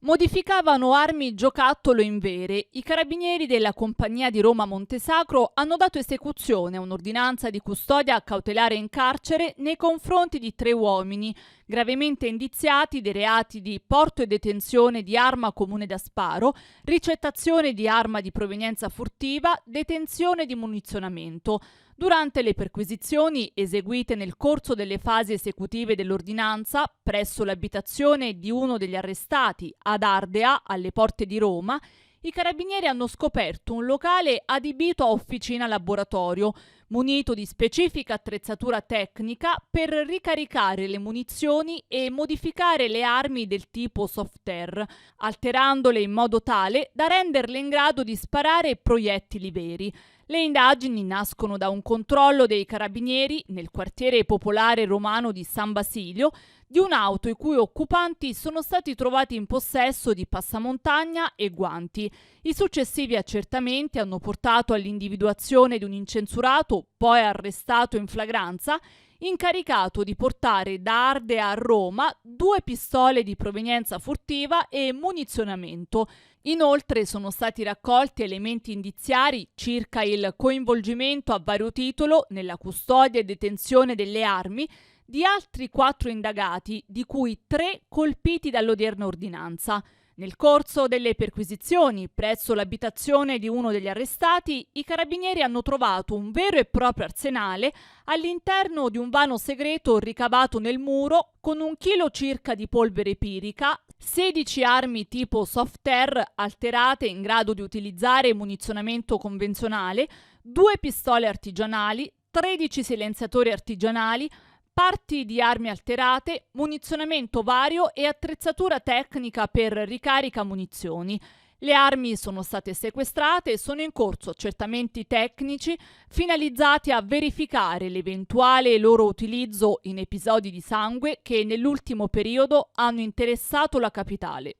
Modificavano armi giocattolo in vere. I carabinieri della Compagnia di Roma Montesacro hanno dato esecuzione a un'ordinanza di custodia cautelare in carcere nei confronti di 3 uomini, gravemente indiziati dei reati di porto e detenzione di arma comune da sparo, ricettazione di arma di provenienza furtiva, detenzione di munizionamento. Durante le perquisizioni eseguite nel corso delle fasi esecutive dell'ordinanza presso l'abitazione di uno degli arrestati ad Ardea, alle porte di Roma, i carabinieri hanno scoperto un locale adibito a officina laboratorio, munito di specifica attrezzatura tecnica per ricaricare le munizioni e modificare le armi del tipo soft air, alterandole in modo tale da renderle in grado di sparare proiettili veri. Le indagini nascono da un controllo dei carabinieri nel quartiere popolare romano di San Basilio di un'auto i cui occupanti sono stati trovati in possesso di passamontagna e guanti. I successivi accertamenti hanno portato all'individuazione di un incensurato, poi arrestato in flagranza, incaricato di portare da Ardea a Roma 2 pistole di provenienza furtiva e munizionamento. Inoltre sono stati raccolti elementi indiziari circa il coinvolgimento a vario titolo nella custodia e detenzione delle armi di altri 4 indagati, di cui 3 colpiti dall'odierna ordinanza. Nel corso delle perquisizioni presso l'abitazione di uno degli arrestati, i carabinieri hanno trovato un vero e proprio arsenale all'interno di un vano segreto ricavato nel muro con 1 chilo circa di polvere pirica, 16 armi tipo soft air alterate in grado di utilizzare munizionamento convenzionale, 2 pistole artigianali, 13 silenziatori artigianali, parti di armi alterate, munizionamento vario e attrezzatura tecnica per ricarica munizioni. Le armi sono state sequestrate e sono in corso accertamenti tecnici finalizzati a verificare l'eventuale loro utilizzo in episodi di sangue che nell'ultimo periodo hanno interessato la capitale.